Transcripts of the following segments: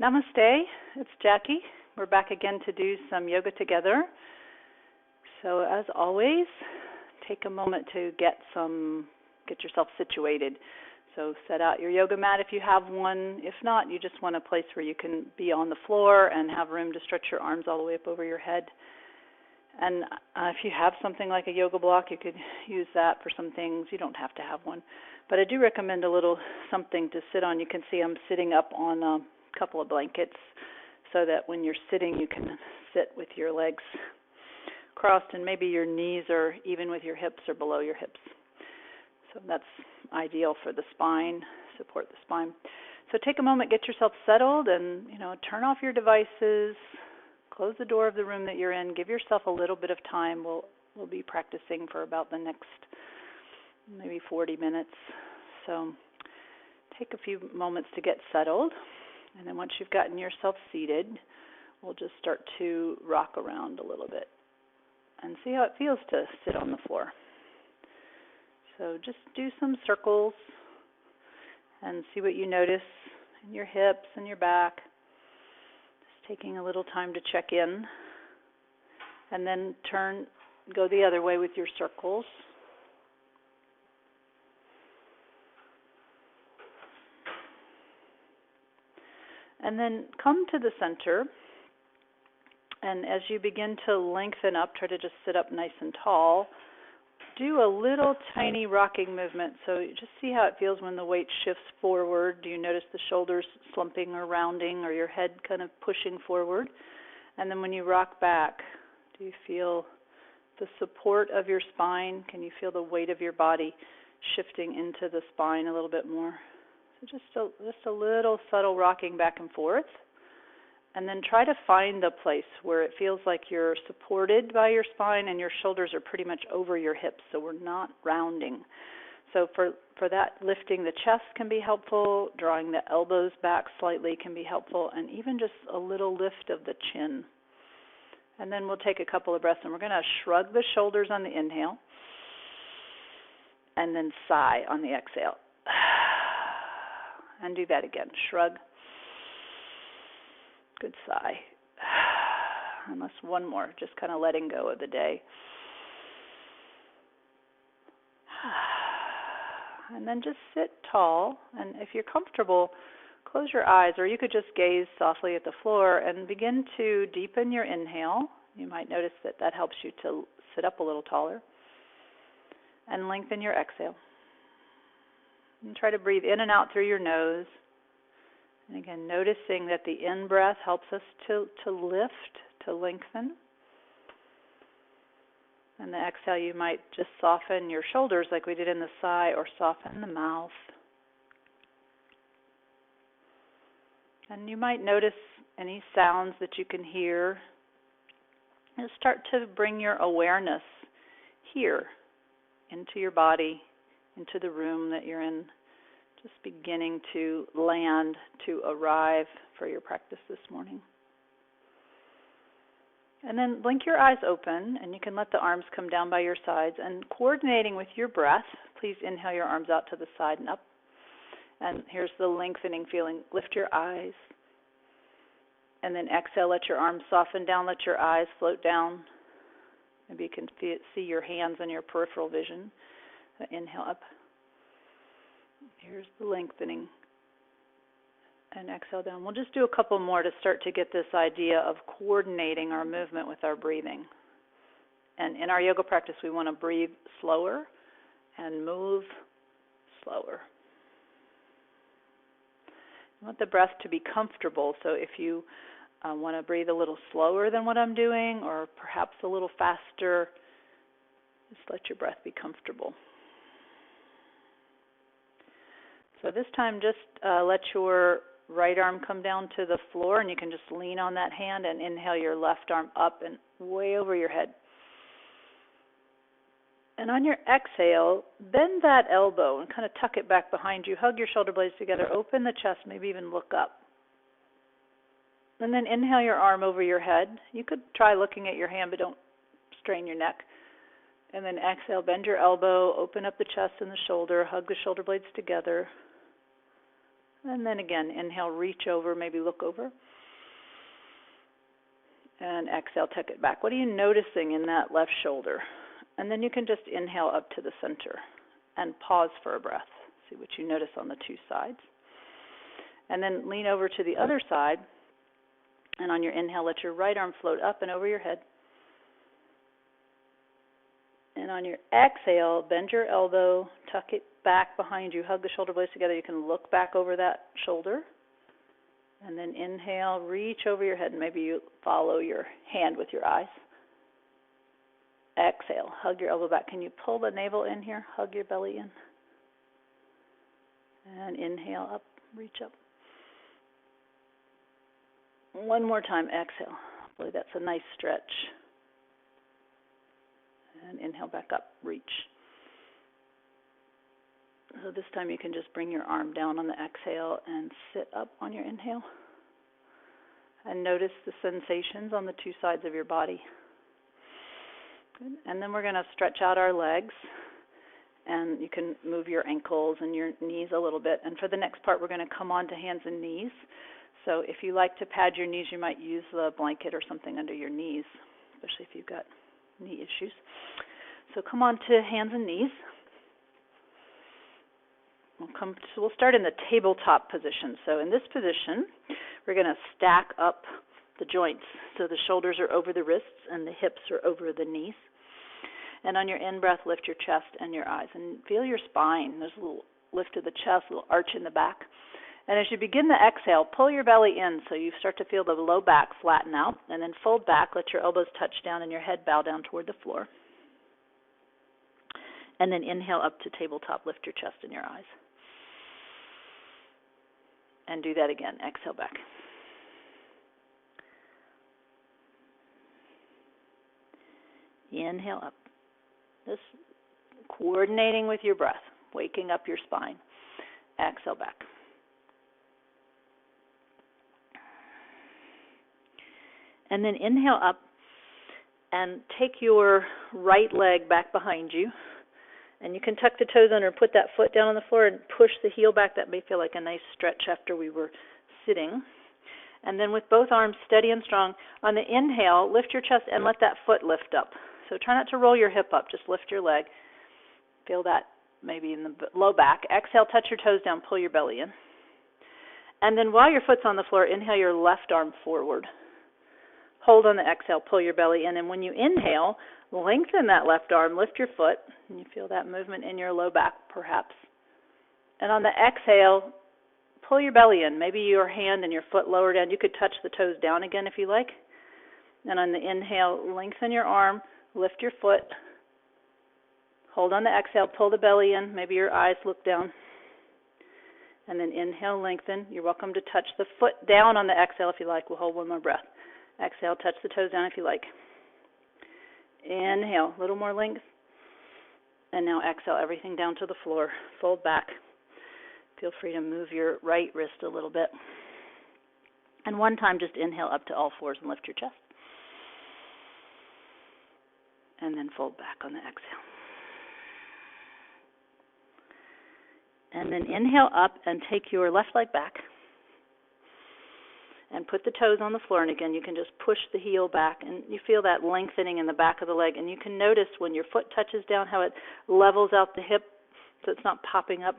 Namaste, it's Jacci. We're back again to do some yoga together. So as always, take a moment to get yourself situated. So set out your yoga mat if you have one. If not, you just want a place where you can be on the floor and have room to stretch your arms all the way up over your head. And if you have something like a yoga block, you could use that for some things. You don't have to have one. But I do recommend a little something to sit on. You can see I'm sitting up on a couple of blankets so that when you're sitting, you can sit with your legs crossed and maybe your knees are even with your hips or below your hips. So that's ideal for the spine, support the spine. So take a moment, get yourself settled, and turn off your devices. Close the door of the room that you're in. Give yourself a little bit of time. We'll be practicing for about the next maybe 40 minutes. So take a few moments to get settled. And then once you've gotten yourself seated, we'll just start to rock around a little bit and see how it feels to sit on the floor. So just do some circles and see what you notice in your hips and your back. Taking a little time to check in, and then go the other way with your circles. And then come to the center, and as you begin to lengthen up, try to just sit up nice and tall. Do a little tiny rocking movement, so you just see how it feels when the weight shifts forward. Do you notice the shoulders slumping or rounding, or your head kind of pushing forward? And then when you rock back, do you feel the support of your spine? Can you feel the weight of your body shifting into the spine a little bit more? So just a little subtle rocking back and forth. And then try to find the place where it feels like you're supported by your spine and your shoulders are pretty much over your hips, so we're not rounding. So for that, lifting the chest can be helpful, drawing the elbows back slightly can be helpful, and even just a little lift of the chin. And then we'll take a couple of breaths, and we're going to shrug the shoulders on the inhale, and then sigh on the exhale. And do that again. Shrug. Good sigh. And let's one more, just kind of letting go of the day. And then just sit tall, and if you're comfortable, close your eyes, or you could just gaze softly at the floor and begin to deepen your inhale. You might notice that helps you to sit up a little taller. And lengthen your exhale. And try to breathe in and out through your nose. And again, noticing that the in-breath helps us to lift, to lengthen. And the exhale, you might just soften your shoulders like we did in the sigh, or soften the mouth. And you might notice any sounds that you can hear. And start to bring your awareness here, into your body, into the room that you're in. Just beginning to land, to arrive for your practice this morning. And then blink your eyes open, and you can let the arms come down by your sides. And coordinating with your breath, please inhale your arms out to the side and up. And here's the lengthening feeling. Lift your eyes. And then exhale, let your arms soften down, let your eyes float down. Maybe you can see your hands in your peripheral vision. Inhale up. Here's the lengthening. And exhale down. We'll just do a couple more to start to get this idea of coordinating our movement with our breathing. And in our yoga practice, we want to breathe slower and move slower. You want the breath to be comfortable, so if you want to breathe a little slower than what I'm doing, or perhaps a little faster, just let your breath be comfortable. So this time, just let your right arm come down to the floor, and you can just lean on that hand and inhale your left arm up and way over your head. And on your exhale, bend that elbow and kind of tuck it back behind you. Hug your shoulder blades together. Open the chest, maybe even look up. And then inhale your arm over your head. You could try looking at your hand, but don't strain your neck. And then exhale, bend your elbow, open up the chest and the shoulder, hug the shoulder blades together. And then again, inhale, reach over, maybe look over. And exhale, tuck it back. What are you noticing in that left shoulder? And then you can just inhale up to the center and pause for a breath. See what you notice on the two sides. And then lean over to the other side. And on your inhale, let your right arm float up and over your head. And on your exhale, bend your elbow, tuck it back behind you, hug the shoulder blades together. You can look back over that shoulder. And then inhale, reach over your head, and maybe you follow your hand with your eyes. Exhale, hug your elbow back. Can you pull the navel in here? Hug your belly in. And inhale up, reach up. One more time, exhale. Hopefully that's a nice stretch. And inhale back up, reach. So this time you can just bring your arm down on the exhale and sit up on your inhale. And notice the sensations on the two sides of your body. Good. And then we're going to stretch out our legs. And you can move your ankles and your knees a little bit. And for the next part, we're going to come on to hands and knees. So if you like to pad your knees, you might use the blanket or something under your knees, especially if you've got knee issues. So come on to hands and knees. We'll start in the tabletop position. So in this position, we're going to stack up the joints. So the shoulders are over the wrists and the hips are over the knees. And on your in-breath, lift your chest and your eyes. And feel your spine. There's a little lift of the chest, a little arch in the back. And as you begin the exhale, pull your belly in so you start to feel the low back flatten out. And then fold back, let your elbows touch down and your head bow down toward the floor. And then inhale up to tabletop, lift your chest and your eyes. And do that again. Exhale back. Inhale up. Just coordinating with your breath, waking up your spine. Exhale back. And then inhale up and take your right leg back behind you. And you can tuck the toes under and put that foot down on the floor and push the heel back. That may feel like a nice stretch after we were sitting. And then with both arms steady and strong, on the inhale, lift your chest and let that foot lift up. So try not to roll your hip up. Just lift your leg. Feel that maybe in the low back. Exhale, touch your toes down, pull your belly in. And then while your foot's on the floor, inhale your left arm forward. Hold on the exhale, pull your belly in. And when you inhale, lengthen that left arm, lift your foot, and you feel that movement in your low back perhaps. And on the exhale, pull your belly in. Maybe your hand and your foot lower down. You could touch the toes down again if you like. And on the inhale, lengthen your arm, lift your foot. Hold on the exhale, pull the belly in. Maybe your eyes look down. And then inhale, lengthen. You're welcome to touch the foot down on the exhale if you like. We'll hold one more breath. Exhale, touch the toes down if you like. Inhale, a little more length. And now exhale, everything down to the floor. Fold back. Feel free to move your right wrist a little bit. And one time, just inhale up to all fours and lift your chest. And then fold back on the exhale. And then inhale up and take your left leg back. And put the toes on the floor, and again, you can just push the heel back, and you feel that lengthening in the back of the leg, and you can notice when your foot touches down how it levels out the hip so it's not popping up.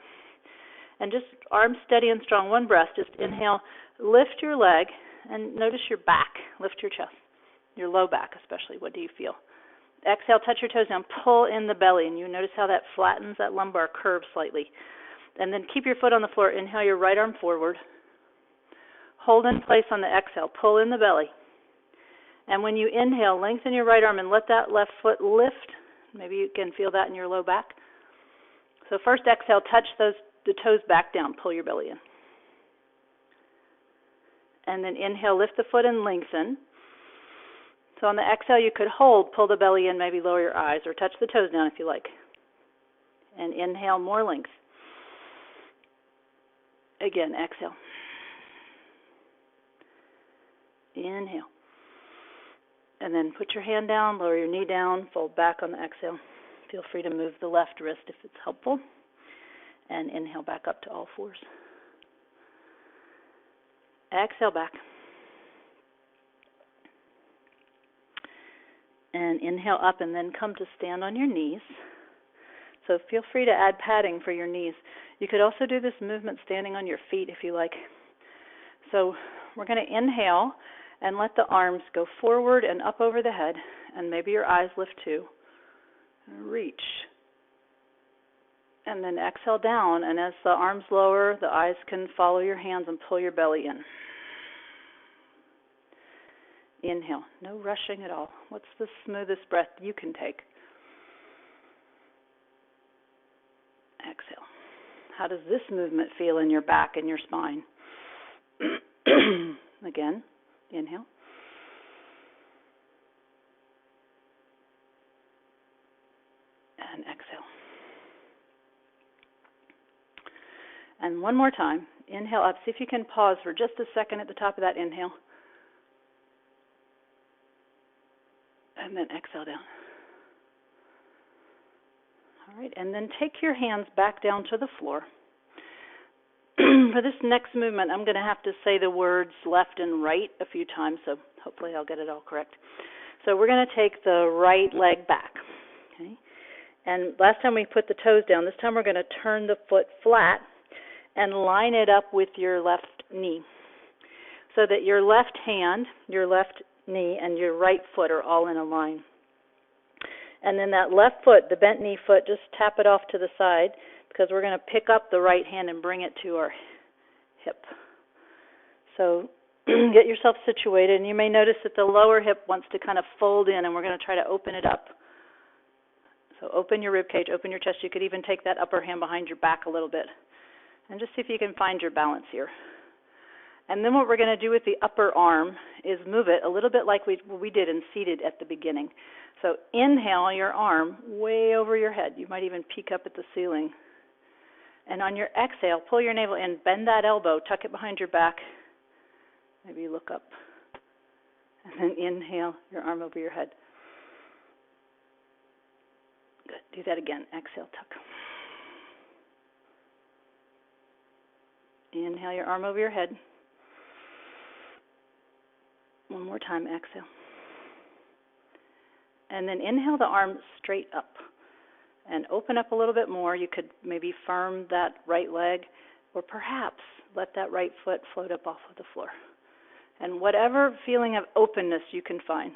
And just arms steady and strong, one breath, just inhale, lift your leg, and notice your back, lift your chest, your low back especially. What do you feel? Exhale, touch your toes down, pull in the belly, and you notice how that flattens that lumbar curve slightly. And then keep your foot on the floor, inhale your right arm forward. Hold in place on the exhale. Pull in the belly. And when you inhale, lengthen your right arm and let that left foot lift. Maybe you can feel that in your low back. So first exhale, touch the toes back down. Pull your belly in. And then inhale, lift the foot and lengthen. So on the exhale, you could hold, pull the belly in, maybe lower your eyes, or touch the toes down if you like. And inhale, more length. Again, exhale. Inhale. And then put your hand down, lower your knee down, fold back on the exhale. Feel free to move the left wrist if it's helpful. And inhale back up to all fours. Exhale back. And inhale up and then come to stand on your knees. So feel free to add padding for your knees. You could also do this movement standing on your feet if you like. So we're going to inhale and let the arms go forward and up over the head, and maybe your eyes lift too. Reach. And then exhale down, and as the arms lower, the eyes can follow your hands and pull your belly in. Inhale. No rushing at all. What's the smoothest breath you can take? Exhale. How does this movement feel in your back and your spine? Again, inhale. And exhale. And one more time. Inhale up. See if you can pause for just a second at the top of that inhale. And then exhale down. All right, and then take your hands back down to the floor. For this next movement, I'm going to have to say the words left and right a few times, so hopefully I'll get it all correct. So we're going to take the right leg back. Okay? And last time we put the toes down. This time we're going to turn the foot flat and line it up with your left knee so that your left hand, your left knee, and your right foot are all in a line. And then that left foot, the bent knee foot, just tap it off to the side because we're going to pick up the right hand and bring it to our hip. So get yourself situated, and you may notice that the lower hip wants to kind of fold in, and we're going to try to open it up. So open your rib cage, open your chest. You could even take that upper hand behind your back a little bit and just see if you can find your balance here. And then what we're going to do with the upper arm is move it a little bit like we did in seated at the beginning. So inhale your arm way over your head. You might even peek up at the ceiling. And on your exhale, pull your navel in, bend that elbow, tuck it behind your back. Maybe look up. And then inhale your arm over your head. Good. Do that again. Exhale, tuck. Inhale your arm over your head. One more time, exhale. And then inhale the arm straight up and open up a little bit more. You could maybe firm that right leg or perhaps let that right foot float up off of the floor. And whatever feeling of openness you can find.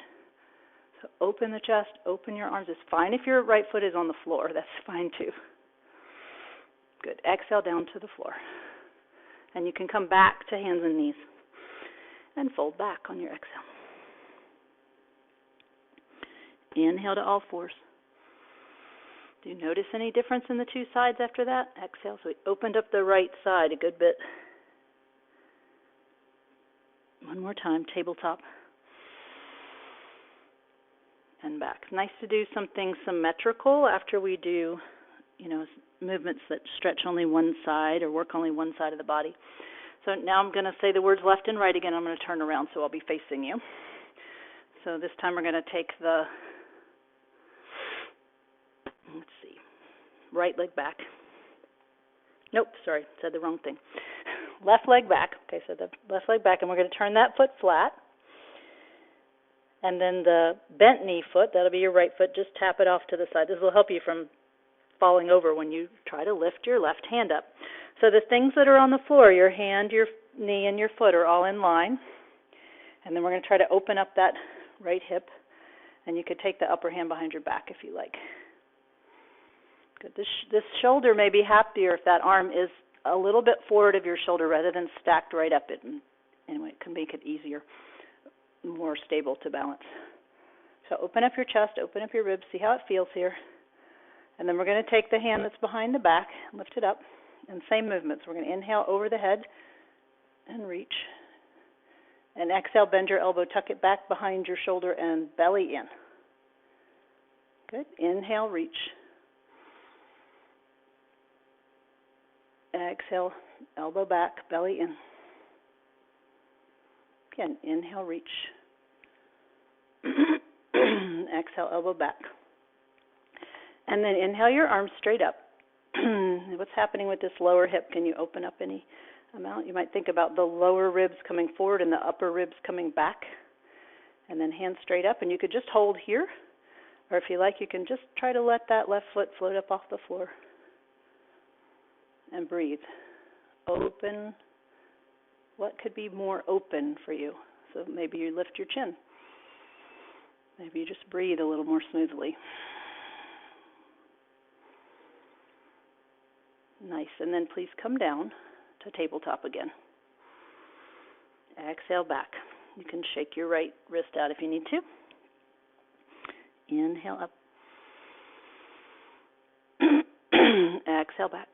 So open the chest, open your arms. It's fine if your right foot is on the floor. That's fine too. Good. Exhale down to the floor. And you can come back to hands and knees and fold back on your exhale. Inhale to all fours. Do you notice any difference in the two sides after that? Exhale. So we opened up the right side a good bit. One more time, tabletop. And back. Nice to do something symmetrical after we do, movements that stretch only one side or work only one side of the body. So now I'm going to say the words left and right again. I'm going to turn around so I'll be facing you. So this time we're going to take the, right leg back. Nope, sorry, said the wrong thing. Left leg back. Okay, so the left leg back, and we're going to turn that foot flat. And then the bent knee foot, that'll be your right foot, just tap it off to the side. This will help you from falling over when you try to lift your left hand up. So the things that are on the floor, your hand, your knee, and your foot are all in line. And then we're going to try to open up that right hip. And you could take the upper hand behind your back if you like. Good. This shoulder may be happier if that arm is a little bit forward of your shoulder rather than stacked right up it. And anyway, it can make it easier, more stable to balance. So open up your chest, open up your ribs, see how it feels here. And then we're going to take the hand that's behind the back, lift it up, and same movements. We're going to inhale over the head and reach. And exhale, bend your elbow, tuck it back behind your shoulder, and belly in. Good. Inhale, reach. Exhale, elbow back, belly in. Again, inhale, reach. Exhale, elbow back. And then inhale your arms straight up. What's happening with this lower hip? Can you open up any amount. You might think about the lower ribs coming forward and the upper ribs coming back, and then hands straight up. And you could just hold here, or if you like, you can just try to let that left foot float up off the floor. And breathe. Open. What could be more open for you? So maybe you lift your chin. Maybe you just breathe a little more smoothly. Nice. And then please come down to tabletop again. Exhale back. You can shake your right wrist out if you need to. Inhale up. Exhale back.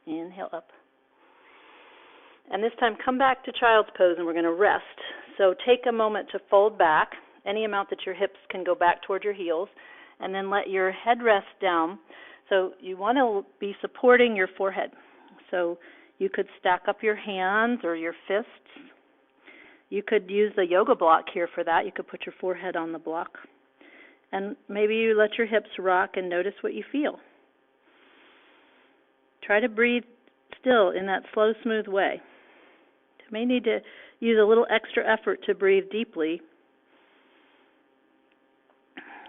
Inhale up. And this time come back to child's pose, and we're going to rest. So take a moment to fold back, any amount that your hips can go back toward your heels, and then let your head rest down. So you want to be supporting your forehead. So you could stack up your hands or your fists. You could use the yoga block here for that. You could put your forehead on the block. And maybe you let your hips rock and notice what you feel. Try to breathe still in that slow, smooth way. You may need to use a little extra effort to breathe deeply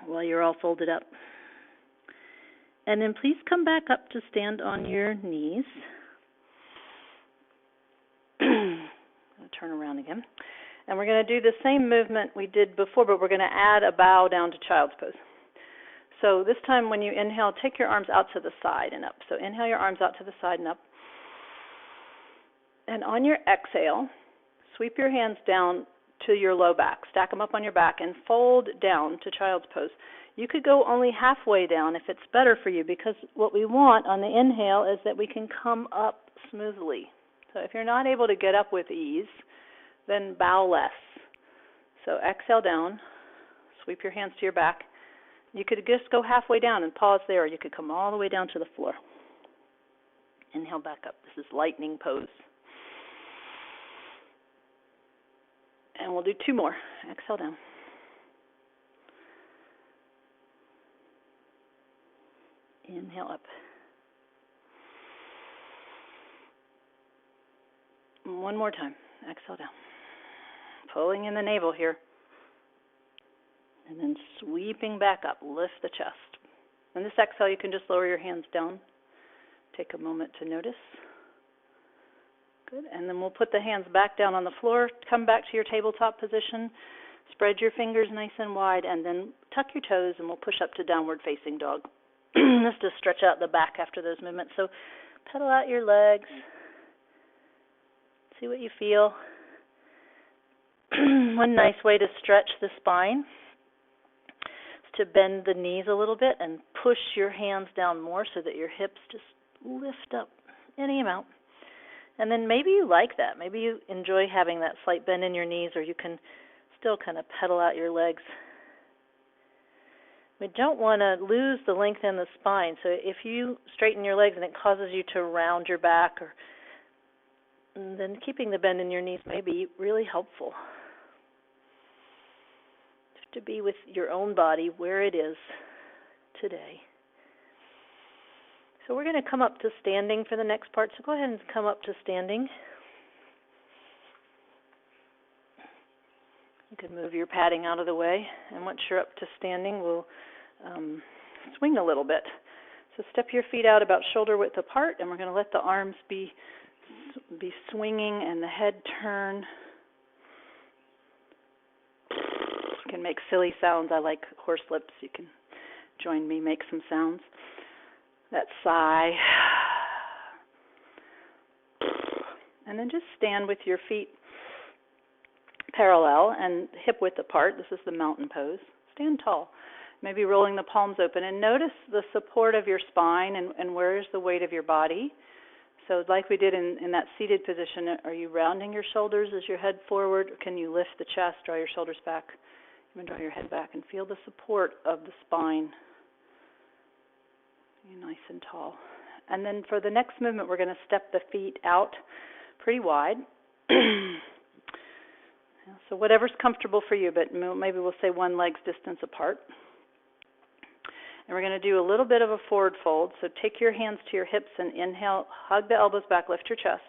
while you're all folded up. And then please come back up to stand on your knees. I'll turn around again. And we're going to do the same movement we did before, but we're going to add a bow down to child's pose. So this time when you inhale, take your arms out to the side and up. So inhale your arms out to the side and up. And on your exhale, sweep your hands down to your low back. Stack them up on your back and fold down to child's pose. You could go only halfway down if it's better for you, because what we want on the inhale is that we can come up smoothly. So if you're not able to get up with ease, then bow less. So exhale down, sweep your hands to your back. You could just go halfway down and pause there, or you could come all the way down to the floor. Inhale back up. This is lightning pose. And we'll do two more. Exhale down. Inhale up. One more time. Exhale down. Pulling in the navel here. And then sweeping back up. Lift the chest. And this exhale, you can just lower your hands down. Take a moment to notice. Good. And then we'll put the hands back down on the floor. Come back to your tabletop position. Spread your fingers nice and wide, and then tuck your toes, and we'll push up to downward facing dog. This to stretch out the back after those movements. So pedal out your legs. See what you feel. One nice way to stretch the spine is to bend the knees a little bit and push your hands down more so that your hips just lift up any amount. And then maybe you like that. Maybe you enjoy having that slight bend in your knees, or you can still kind of pedal out your legs. We don't want to lose the length in the spine. So if you straighten your legs and it causes you to round your back, then keeping the bend in your knees may be really helpful. Just to be with your own body where it is today. So we're going to come up to standing for the next part. So go ahead and come up to standing. You can move your padding out of the way. And once you're up to standing, we'll swing a little bit. So step your feet out about shoulder width apart, and we're going to let the arms be swinging and the head turn. You can make silly sounds. I like horse lips. You can join me, make some sounds. That sigh. And then just stand with your feet parallel and hip width apart. This is the mountain pose. Stand tall. Maybe rolling the palms open. And notice the support of your spine and where is the weight of your body. So like we did in that seated position, are you rounding your shoulders as your head forward? Or can you lift the chest, draw your shoulders back, even draw your head back, and feel the support of the spine. You're nice and tall. And then for the next movement, we're going to step the feet out pretty wide. So whatever's comfortable for you, but maybe we'll say one leg's distance apart. And we're going to do a little bit of a forward fold. So take your hands to your hips and inhale, hug the elbows back, lift your chest.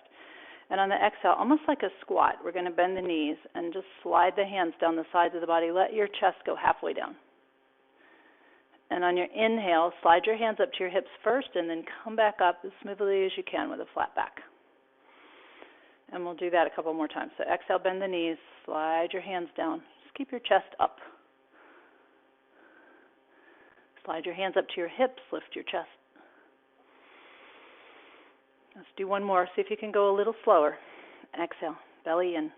And on the exhale, almost like a squat, we're going to bend the knees and just slide the hands down the sides of the body. Let your chest go halfway down. And on your inhale, slide your hands up to your hips first and then come back up as smoothly as you can with a flat back. And we'll do that a couple more times. So exhale, bend the knees, slide your hands down. Just keep your chest up. Slide your hands up to your hips, lift your chest. Let's do one more. See if you can go a little slower. Exhale, belly in.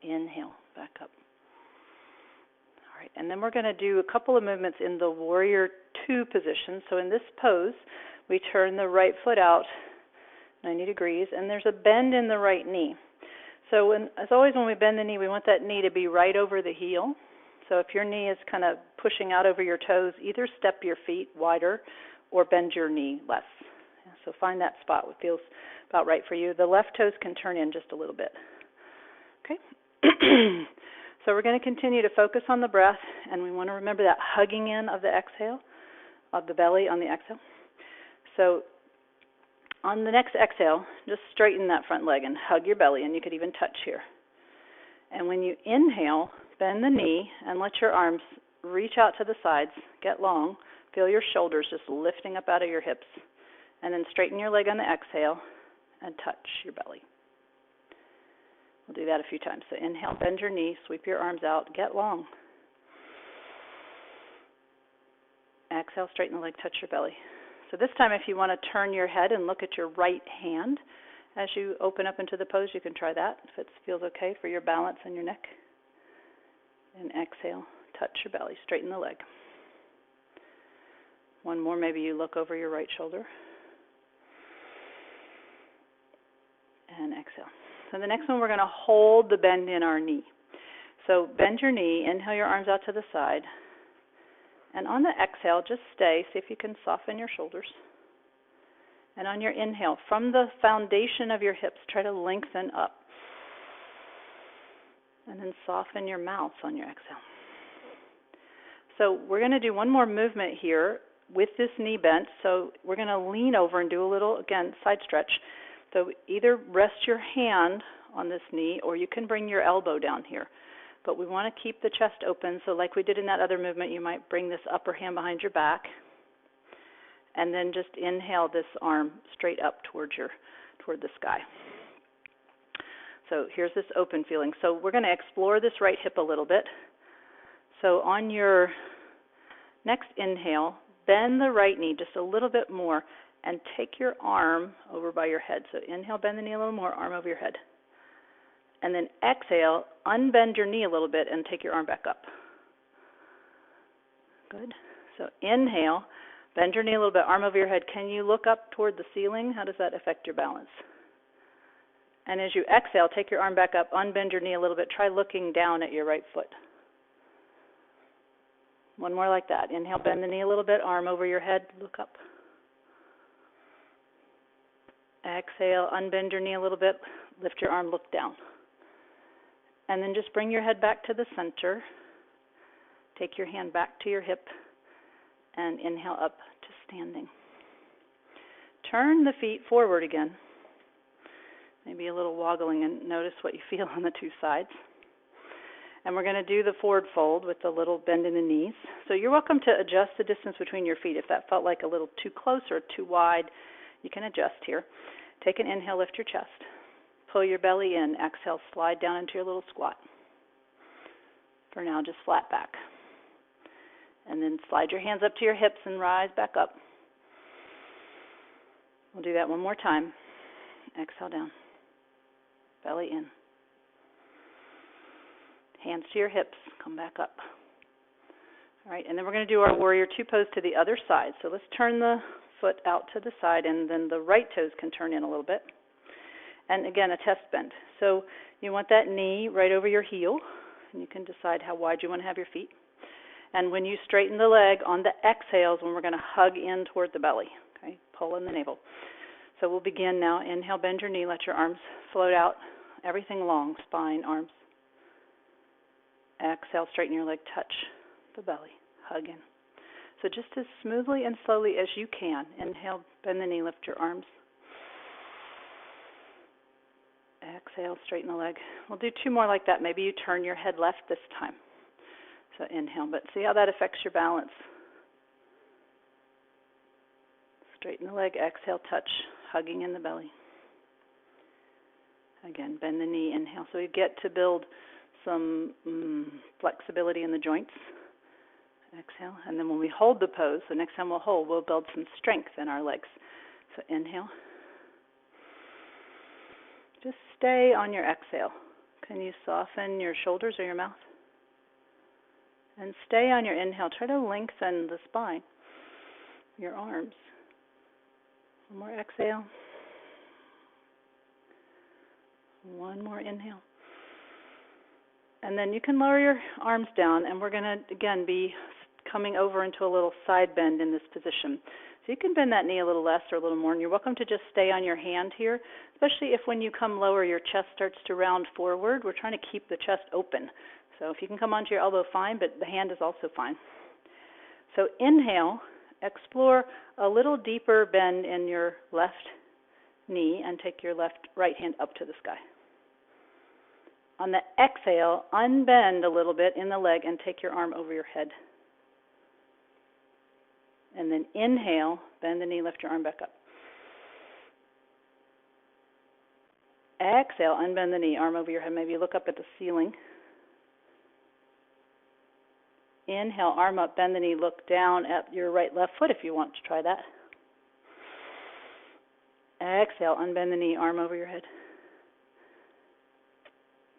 Inhale, back up. All right, and then we're going to do a couple of movements in the warrior two position. So in this pose, we turn the right foot out 90 degrees, and there's a bend in the right knee. So as always when we bend the knee, we want that knee to be right over the heel. So if your knee is kind of pushing out over your toes, either step your feet wider or bend your knee less. So find that spot that feels about right for you. The left toes can turn in just a little bit. Okay? So we're going to continue to focus on the breath, and we want to remember that hugging in of the exhale, of the belly on the exhale. So on the next exhale, just straighten that front leg and hug your belly, and you could even touch here. And when you inhale, bend the knee and let your arms reach out to the sides, get long, feel your shoulders just lifting up out of your hips, and then straighten your leg on the exhale and touch your belly. We'll do that a few times. So inhale, bend your knee, sweep your arms out, get long. Exhale, straighten the leg, touch your belly. So this time if you want to turn your head and look at your right hand as you open up into the pose, you can try that if it feels okay for your balance and your neck. And exhale, touch your belly, straighten the leg. One more, maybe you look over your right shoulder. And exhale. So the next one, we're going to hold the bend in our knee. So bend your knee, inhale your arms out to the side. And on the exhale, just stay. See if you can soften your shoulders. And on your inhale, from the foundation of your hips, try to lengthen up. And then soften your mouth on your exhale. So we're going to do one more movement here with this knee bent. So we're going to lean over and do a little, again, side stretch. So either rest your hand on this knee or you can bring your elbow down here. But we want to keep the chest open. So like we did in that other movement, you might bring this upper hand behind your back. And then just inhale this arm straight up toward the sky. So here's this open feeling. So we're going to explore this right hip a little bit. So on your next inhale, bend the right knee just a little bit more and take your arm over by your head. So inhale, bend the knee a little more, arm over your head. And then exhale, unbend your knee a little bit and take your arm back up. Good. So inhale, bend your knee a little bit, arm over your head. Can you look up toward the ceiling? How does that affect your balance? And as you exhale, take your arm back up, unbend your knee a little bit. Try looking down at your right foot. One more like that. Inhale, bend the knee a little bit, arm over your head, look up. Exhale, unbend your knee a little bit, lift your arm, look down. And then just bring your head back to the center. Take your hand back to your hip and inhale up to standing. Turn the feet forward again. Maybe a little woggling, and notice what you feel on the two sides. And we're going to do the forward fold with the little bend in the knees. So you're welcome to adjust the distance between your feet. If that felt like a little too close or too wide, you can adjust here. Take an inhale, lift your chest. Pull your belly in. Exhale, slide down into your little squat. For now, just flat back. And then slide your hands up to your hips and rise back up. We'll do that one more time. Exhale down. Belly in. Hands to your hips. Come back up. All right, and then we're going to do our warrior two pose to the other side. So let's turn the foot out to the side, and then the right toes can turn in a little bit. And again, a test bend. So you want that knee right over your heel, and you can decide how wide you want to have your feet. And when you straighten the leg, on the exhales, when we're going to hug in toward the belly, okay, pull in the navel. So we'll begin now. Inhale, bend your knee, let your arms float out, everything long, spine, arms. Exhale, straighten your leg, touch the belly, hug in. So just as smoothly and slowly as you can. Inhale, bend the knee, lift your arms. Exhale, straighten the leg. We'll do 2 more like that. Maybe you turn your head left this time. So inhale, but see how that affects your balance. Straighten the leg, exhale, touch, hugging in the belly. Again, bend the knee, inhale. So you get to build some flexibility in the joints. Exhale, and then when we hold the pose, the next time we'll hold, we'll build some strength in our legs. So inhale. Just stay on your exhale. Can you soften your shoulders or your mouth? And stay on your inhale. Try to lengthen the spine, your arms. One more exhale. One more inhale. And then you can lower your arms down, and we're going to, again, be coming over into a little side bend in this position. So you can bend that knee a little less or a little more, and you're welcome to just stay on your hand here, especially if when you come lower, your chest starts to round forward. We're trying to keep the chest open. So if you can come onto your elbow, fine, but the hand is also fine. So inhale, explore a little deeper bend in your left knee, and take your right hand up to the sky. On the exhale, unbend a little bit in the leg and take your arm over your head. And then inhale, bend the knee, lift your arm back up. Exhale, unbend the knee, arm over your head. Maybe look up at the ceiling. Inhale, arm up, bend the knee, look down at your left foot if you want to try that. Exhale, unbend the knee, arm over your head.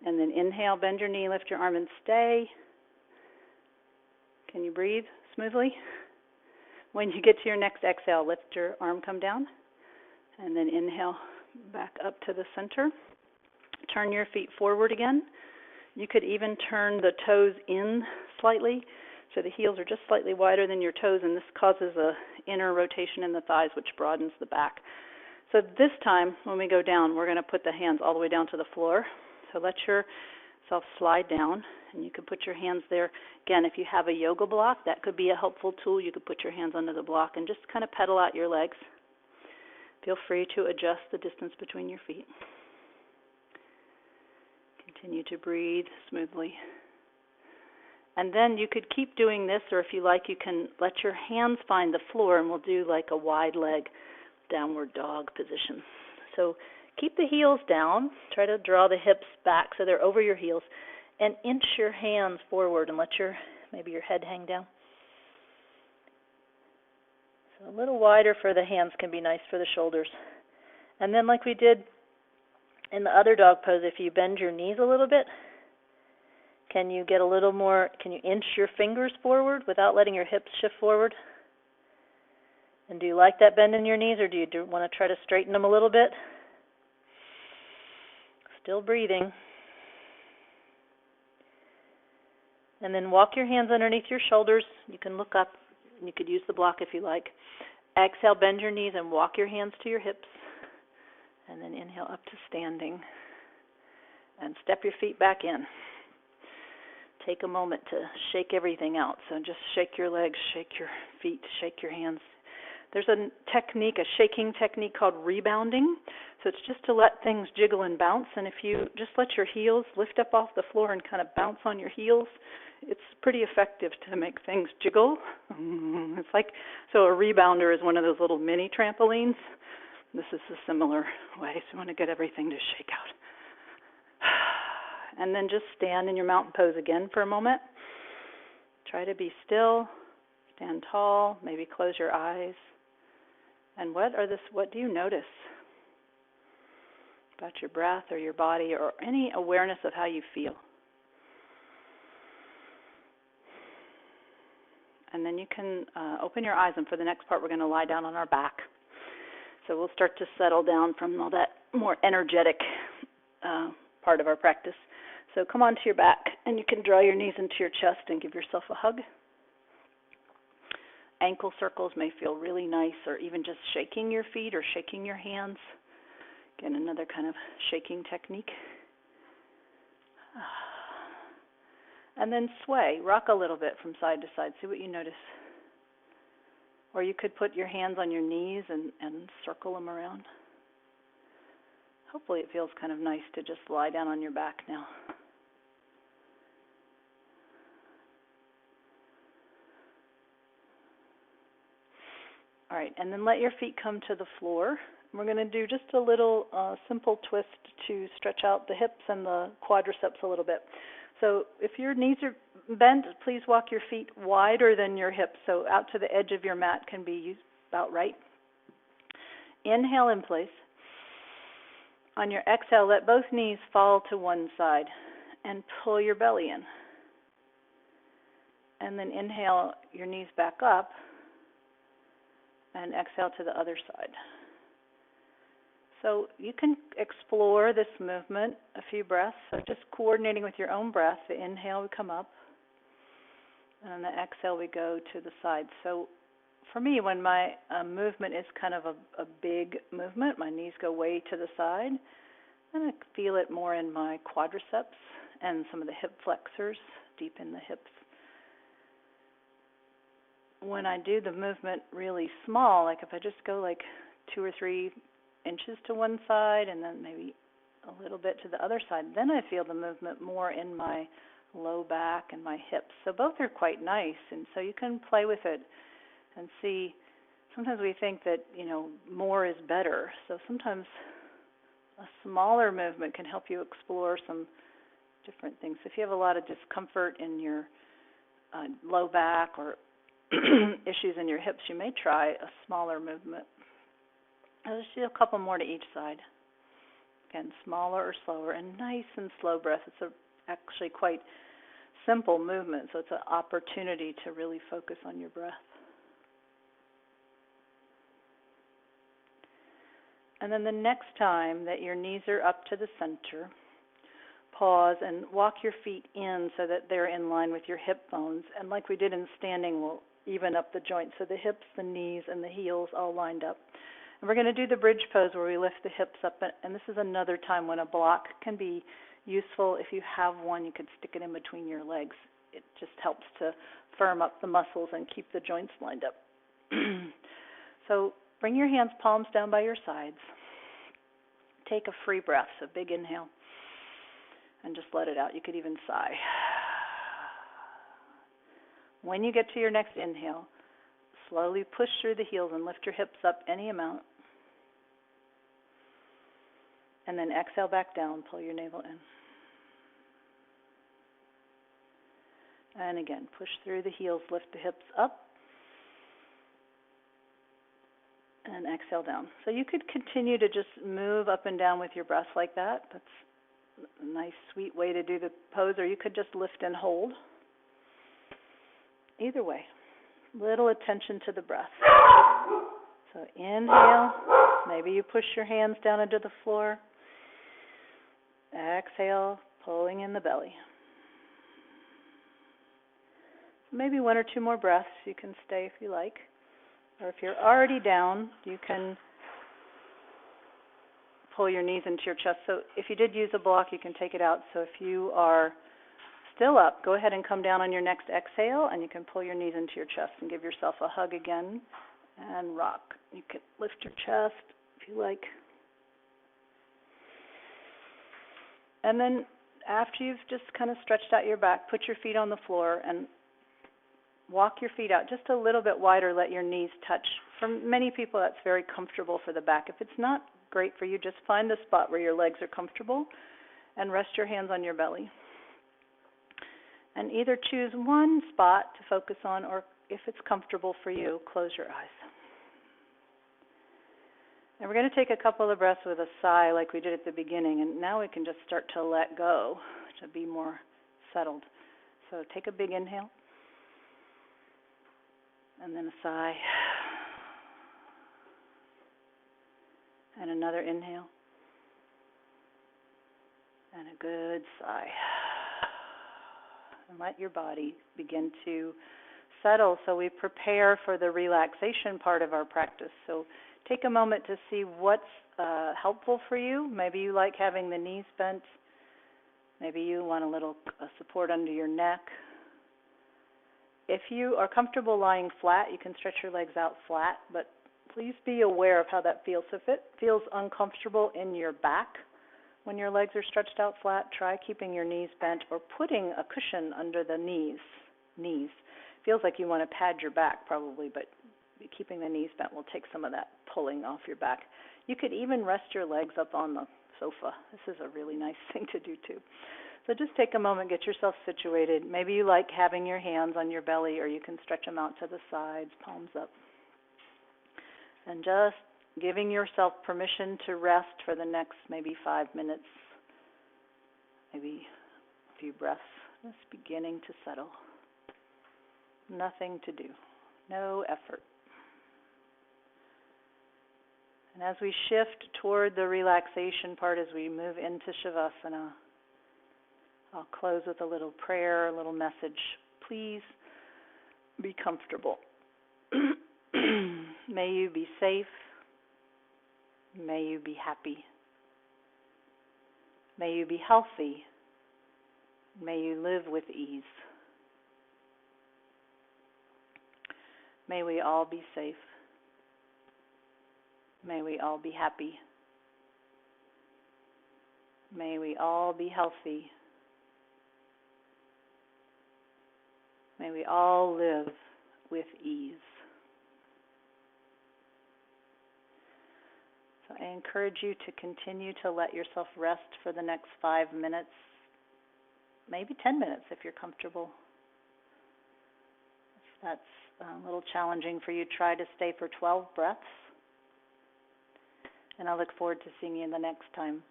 And then inhale, bend your knee, lift your arm, and stay. Can you breathe smoothly? When you get to your next exhale, lift your arm, come down. And then inhale, back up to the center. Turn your feet forward again. You could even turn the toes in slightly, so the heels are just slightly wider than your toes, and this causes an inner rotation in the thighs, which broadens the back. So this time, when we go down, we're going to put the hands all the way down to the floor. So let yourself slide down, and you can put your hands there. Again, if you have a yoga block, that could be a helpful tool. You could put your hands under the block and just kind of pedal out your legs. Feel free to adjust the distance between your feet. Continue to breathe smoothly. And then you could keep doing this, or if you like, you can let your hands find the floor, and we'll do like a wide leg downward dog position. So keep the heels down. Try to draw the hips back so they're over your heels, and inch your hands forward and let maybe your head hang down. So a little wider for the hands can be nice for the shoulders. And then like we did in the other dog pose, if you bend your knees a little bit, can you get a little more, can you inch your fingers forward without letting your hips shift forward? And do you like that bend in your knees, or do you want to try to straighten them a little bit? Still breathing. And then walk your hands underneath your shoulders. You can look up. You could use the block if you like. Exhale, bend your knees and walk your hands to your hips. And then inhale up to standing. And step your feet back in. Take a moment to shake everything out. So just shake your legs, shake your feet, shake your hands. There's a technique, a shaking technique called rebounding. So it's just to let things jiggle and bounce. And if you just let your heels lift up off the floor and kind of bounce on your heels, it's pretty effective to make things jiggle. It's like, so a rebounder is one of those little mini trampolines. This is a similar way. So you want to get everything to shake out. And then just stand in your mountain pose again for a moment. Try to be still, stand tall, maybe close your eyes. And what do you notice about your breath or your body, or any awareness of how you feel? And then you can open your eyes, and for the next part we're going to lie down on our back. So we'll start to settle down from all that more energetic part of our practice. So come onto your back, and you can draw your knees into your chest and give yourself a hug. Ankle circles may feel really nice, or even just shaking your feet or shaking your hands. Again, another kind of shaking technique. And then sway, rock a little bit from side to side. See what you notice. Or you could put your hands on your knees and circle them around. Hopefully it feels kind of nice to just lie down on your back now. All right, and then let your feet come to the floor. We're going to do just a little simple twist to stretch out the hips and the quadriceps a little bit. So if your knees are bent, please walk your feet wider than your hips, so out to the edge of your mat can be about right. Inhale in place. On your exhale, let both knees fall to one side and pull your belly in. And then inhale your knees back up and exhale to the other side. So you can explore this movement a few breaths. So just coordinating with your own breath. The inhale, we come up. And on the exhale, we go to the side. So for me, when my movement is kind of a big movement, my knees go way to the side, and I feel it more in my quadriceps and some of the hip flexors, deep in the hips. When I do the movement really small, like if I just go like 2 or 3 inches to one side and then maybe a little bit to the other side, then I feel the movement more in my low back and my hips. So both are quite nice, and so you can play with it and see. Sometimes we think that, more is better. So sometimes a smaller movement can help you explore some different things. If you have a lot of discomfort in your low back or issues in your hips, you may try a smaller movement. I'll just do a couple more to each side. Again, smaller or slower, and nice and slow breath. It's actually quite simple movement, so it's an opportunity to really focus on your breath. And then the next time that your knees are up to the center, pause and walk your feet in so that they're in line with your hip bones. And like we did in standing, we'll even up the joints, so the hips, the knees, and the heels all lined up. And we're going to do the bridge pose where we lift the hips up, and this is another time when a block can be useful. If you have one, you could stick it in between your legs. It just helps to firm up the muscles and keep the joints lined up. So bring your hands palms down by your sides. Take a free breath, so big inhale, and just let it out. You could even sigh. When you get to your next inhale, slowly push through the heels and lift your hips up any amount. And then exhale back down, pull your navel in. And again, push through the heels, lift the hips up, and exhale down. So you could continue to just move up and down with your breath like that. That's a nice, sweet way to do the pose, or you could just lift and hold. Either way, little attention to the breath. So inhale, maybe you push your hands down into the floor. Exhale, pulling in the belly. Maybe 1 or 2 more breaths. You can stay if you like. Or if you're already down, you can pull your knees into your chest. So if you did use a block, you can take it out. So if you are still up, go ahead and come down on your next exhale, and you can pull your knees into your chest and give yourself a hug again and rock. You can lift your chest if you like. And then after you've just kind of stretched out your back, put your feet on the floor and walk your feet out just a little bit wider. Let your knees touch. For many people, that's very comfortable for the back. If it's not great for you, just find the spot where your legs are comfortable and rest your hands on your belly. And either choose one spot to focus on, or if it's comfortable for you, close your eyes. And we're going to take a couple of breaths with a sigh like we did at the beginning, and now we can just start to let go to be more settled. So take a big inhale, and then a sigh, and another inhale, and a good sigh. And let your body begin to settle so we prepare for the relaxation part of our practice. So take a moment to see what's helpful for you. Maybe you like having the knees bent. Maybe you want a little support under your neck. If you are comfortable lying flat, you can stretch your legs out flat, but please be aware of how that feels. So if it feels uncomfortable in your back when your legs are stretched out flat, try keeping your knees bent or putting a cushion under the knees. Feels like you want to pad your back probably, but keeping the knees bent will take some of that pulling off your back. You could even rest your legs up on the sofa. This is a really nice thing to do too. So just take a moment, get yourself situated. Maybe you like having your hands on your belly, or you can stretch them out to the sides, palms up. And just giving yourself permission to rest for the next maybe 5 minutes, maybe a few breaths, just beginning to settle. Nothing to do, no effort. And as we shift toward the relaxation part, as we move into Shavasana, I'll close with a little prayer, a little message. Please be comfortable. May you be safe. May you be happy. May you be healthy. May you live with ease. May we all be safe. May we all be happy. May we all be healthy. May we all live with ease. So I encourage you to continue to let yourself rest for the next 5 minutes, maybe 10 minutes if you're comfortable. If that's a little challenging for you, try to stay for 12 breaths. And I look forward to seeing you the next time.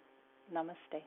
Namaste.